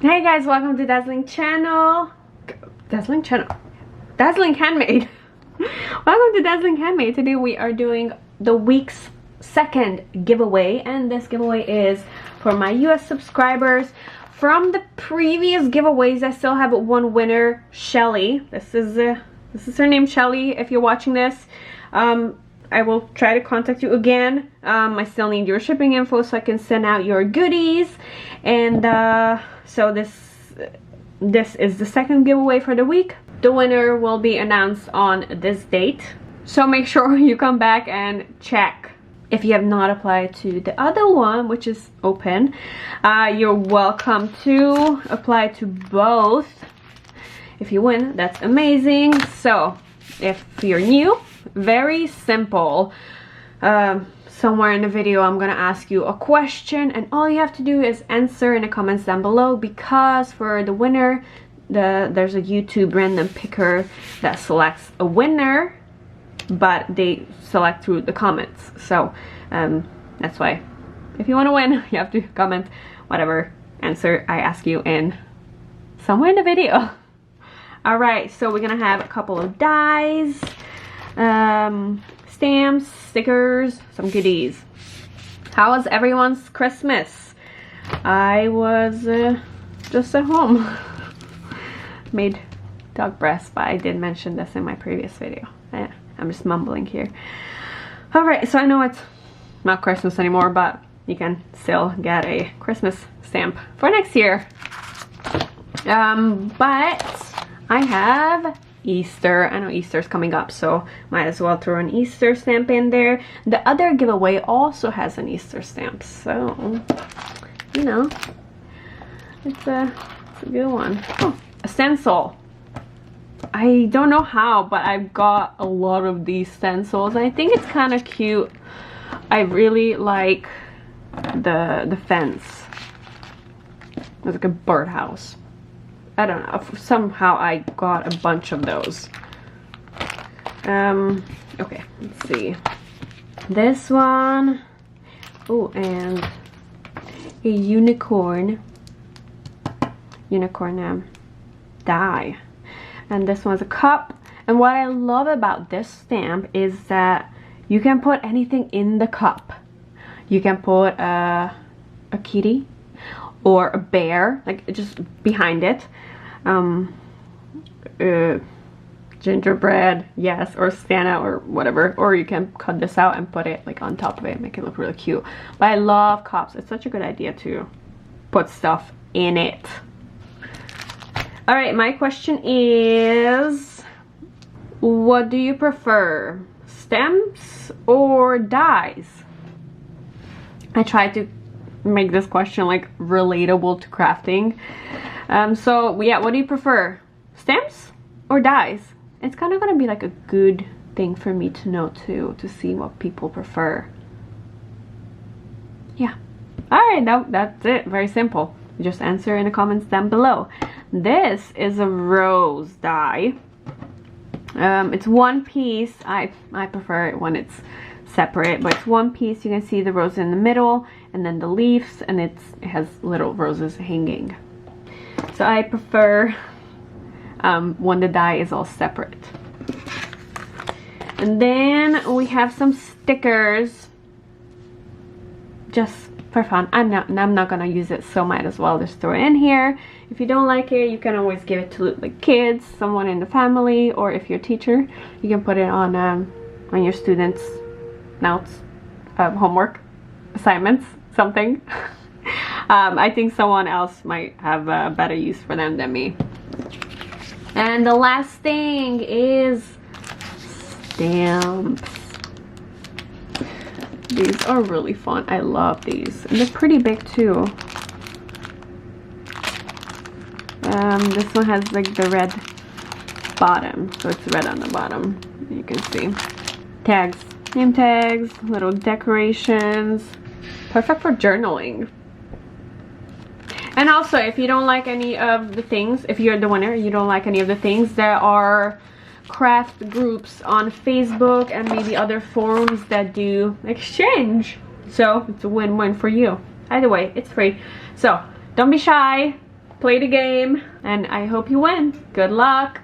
Hey guys, welcome to Dazzling channel. Dazzling Handmade. Welcome to Dazzling Handmade. Today we are doing the week's second giveaway, and this giveaway is for my US subscribers. From the previous giveaways, I still have one winner, Shelly. This is her name, Shelly. If you're watching this, I will try to contact you again. I still need your shipping info so I can send out your goodies. And so this is the second giveaway for the week. The winner will be announced on this date. So make sure you come back and check. If you have not applied to the other one, which is open, you're welcome to apply to both. If you win, that's amazing. So if you're new, very simple. Somewhere in the video I'm gonna ask you a question, and all you have to do is answer in the comments down below, because for the winner, there's a YouTube random picker that selects a winner, but they select through the comments. So that's why if you want to win, you have to comment whatever answer I ask you in somewhere in the video. All right, so we're gonna have a couple of dies, stamps, stickers, some goodies. How was everyone's Christmas? I was just at home. Made dog breast, but I did mention this in my previous video. I'm just mumbling here. All right, so I know it's not Christmas anymore, but you can still get a Christmas stamp for next year. But I have Easter. I know Easter's coming up, so might as well throw an Easter stamp in there. The other giveaway also has an Easter stamp, so you know, it's a good one. Oh, a stencil. I don't know how, but I've got a lot of these stencils. I think it's kind of cute. I really like the fence. It's like a birdhouse. I don't know. Somehow I got a bunch of those. Okay, let's see. This one. Oh, and a unicorn die. And this one's a cup. And what I love about this stamp is that you can put anything in the cup. You can put a kitty or a bear, like just behind it. Gingerbread, yes, or Santa or whatever. Or you can cut this out and put it like on top of it, make it look really cute. But I love cups. It's such a good idea to put stuff in it. All right, my question is, what do you prefer, stamps or dies? I tried to make this question like relatable to crafting. So yeah, what do you prefer, stamps or dies? It's kind of gonna be like a good thing for me to know too, to see what people prefer. Yeah. All right, that's it. Very simple. Just answer in the comments down below. This is a rose die. It's one piece. I prefer it when it's separate, but it's one piece. You can see the rose in the middle and then the leaves, and it has little roses hanging. So I prefer when the die is all separate. And then we have some stickers just for fun. I'm not gonna use it, so might as well just throw it in here. If you don't like it, you can always give it to like kids, someone in the family, or if you're a teacher, you can put it on your students' notes, homework, assignments, something. I think someone else might have a better use for them than me. And the last thing is stamps. These are really fun. I love these. And they're pretty big too. This one has like the red bottom, so it's red on the bottom. You can see tags, name tags, little decorations. Perfect for journaling. And also, if you don't like any of the things, if you're the winner, you don't like any of the things, there are craft groups on Facebook and maybe other forums that do exchange. So it's a win-win for you. Either way, it's free. So don't be shy. play the game, and I hope you win. Good luck.